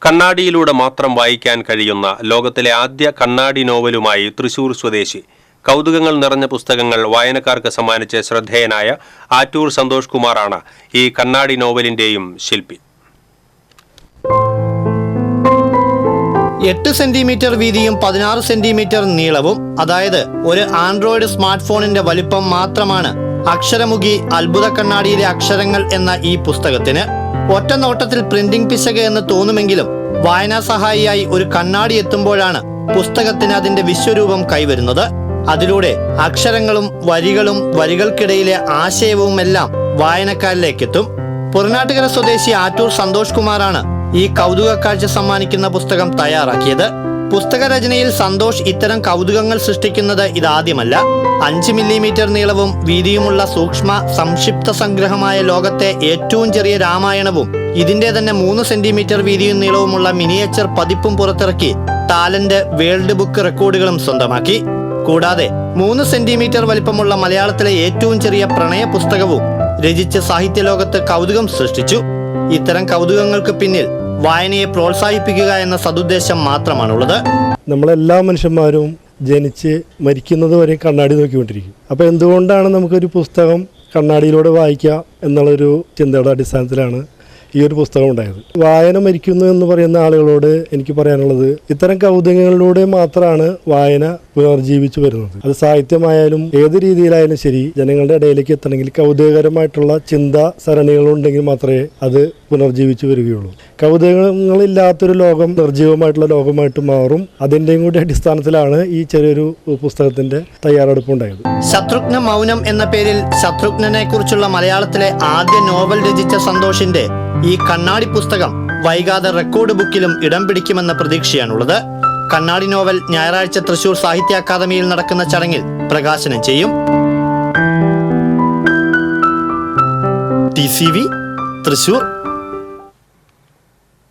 കണ്ണാടിയിലൂടെ മാത്രം വായിക്കാൻ കഴിയുന്ന ലോകത്തിലെ ആദ്യ കണ്ണാടി നോവലുമായി തൃശൂർ സ്വദേശി കൗതുകങ്ങൾ നിറഞ്ഞ പുസ്തകങ്ങൾ വായനക്കാർക്ക് സമ്മാനിച്ച ശ്രദ്ധേയനായ ആറ്റൂർ സന്തോഷ് കുമാറാണ് ഈ കണ്ണാടി നോവലിന്റെയും ശില്പി. 8 സെന്റിമീറ്റർ വീതിയും 16 സെന്റിമീറ്റർ നീളവും, അതായത് ഒരു ആൻഡ്രോയിഡ് സ്മാർട്ട് ഫോണിന്റെ വലിപ്പം മാത്രമാണ് അക്ഷരമുഖി അത്ഭുത കണ്ണാടിയിലെ അക്ഷരങ്ങൾ എന്ന ഈ പുസ്തകത്തിന്. ഒറ്റ നോട്ടത്തിൽ പ്രിന്റിംഗ് പിശക് എന്ന് തോന്നുമെങ്കിലും വായനാ സഹായിയായി ഒരു കണ്ണാടി എത്തുമ്പോഴാണ് പുസ്തകത്തിന് അതിന്റെ വിശ്വരൂപം കൈവരുന്നത്. അതിലൂടെ അക്ഷരങ്ങളും വരികളും വരികൾക്കിടയിലെ ആശയവുമെല്ലാം വായനക്കാരിലേക്കെത്തും. പുറനാട്ടുകര സ്വദേശി ആറ്റൂർ സന്തോഷ് കുമാറാണ് ഈ കൗതുക കാഴ്ച സമ്മാനിക്കുന്ന പുസ്തകം തയ്യാറാക്കിയത്. പുസ്തക രചനയിൽ സന്തോഷ് ഇത്തരം കൗതുകങ്ങൾ സൃഷ്ടിക്കുന്നത് ഇതാദ്യമല്ല. 5 മില്ലിമീറ്റർ നീളവും വീതിയുമുള്ള സൂക്ഷ്മ സംക്ഷിപ്ത സംഗ്രഹമായ ലോകത്തെ ഏറ്റവും ചെറിയ രാമായണവും ഇതിന്റെ തന്നെ 3 സെന്റിമീറ്റർ വീതിയും നീളവുമുള്ള മിനിയേച്ചർ പതിപ്പും പുറത്തിറക്കി ടാലന്റ് വേൾഡ് ബുക്ക് റെക്കോർഡുകളും സ്വന്തമാക്കി. കൂടാതെ 3 സെന്റിമീറ്റർ വലിപ്പമുള്ള മലയാളത്തിലെ ഏറ്റവും ചെറിയ പ്രണയ പുസ്തകവും രചിച്ച് സാഹിത്യ ലോകത്ത് കൗതുകം സൃഷ്ടിച്ചു. ഇത്തരം കൗതുകങ്ങൾക്ക് പിന്നിൽ വായനയെ പ്രോത്സാഹിപ്പിക്കുക എന്ന സതുദ്ദേശം മാത്രമാണുള്ളത്. നമ്മളെല്ലാ മനുഷ്യന്മാരും ജനിച്ച് മരിക്കുന്നത് വരെ കണ്ണാടി നോക്കിക്കൊണ്ടിരിക്കും. അപ്പോൾ എന്തുകൊണ്ടാണ് നമുക്കൊരു പുസ്തകം കണ്ണാടിയിലൂടെ വായിക്കുക എന്നുള്ളൊരു ചിന്തയുടെ അടിസ്ഥാനത്തിലാണ് ഈ ഒരു പുസ്തകം ഉണ്ടായത്. വായന മരിക്കുന്നു എന്ന് പറയുന്ന ആളുകളോട് എനിക്ക് പറയാനുള്ളത്, ഇത്തരം കൗതുകങ്ങളിലൂടെ മാത്രമാണ് വായന പുനർജീവിച്ചു വരുന്നത്. അത് സാഹിത്യമായാലും ഏത് രീതിയിലായാലും ശരി, ജനങ്ങളുടെ ഇടയിലേക്ക് എത്തണമെങ്കിൽ കൗതുകകരമായിട്ടുള്ള ചിന്താ സരണികളുണ്ടെങ്കിൽ മാത്രമേ അത് പുനർജീവിച്ചു വരികയുള്ളൂ. കൗതുകങ്ങളില്ലാത്തൊരു ലോകം നിർജീവമായിട്ടുള്ള ലോകമായിട്ട് മാറും. അതിൻ്റെയും കൂടി അടിസ്ഥാനത്തിലാണ് ഈ ചെറിയൊരു പുസ്തകത്തിന്റെ തയ്യാറെടുപ്പുണ്ടായത്. ശത്രുഘ്ന മൗനം എന്ന പേരിൽ ശത്രുഘ്നനെ കുറിച്ചുള്ള മലയാളത്തിലെ ആദ്യ നോവൽ രചിച്ച സന്തോഷിന്റെ ഈ കണ്ണാടി പുസ്തകം വൈകാതെ റെക്കോർഡ് ബുക്കിലും ഇടം പിടിക്കുമെന്ന പ്രതീക്ഷയാണുള്ളത്. കണ്ണാടി നോവൽ ഞായറാഴ്ച തൃശൂർ സാഹിത്യ അക്കാദമിയിൽ നടക്കുന്ന ചടങ്ങിൽ പ്രകാശനം ചെയ്യും. TCV തൃശൂർ.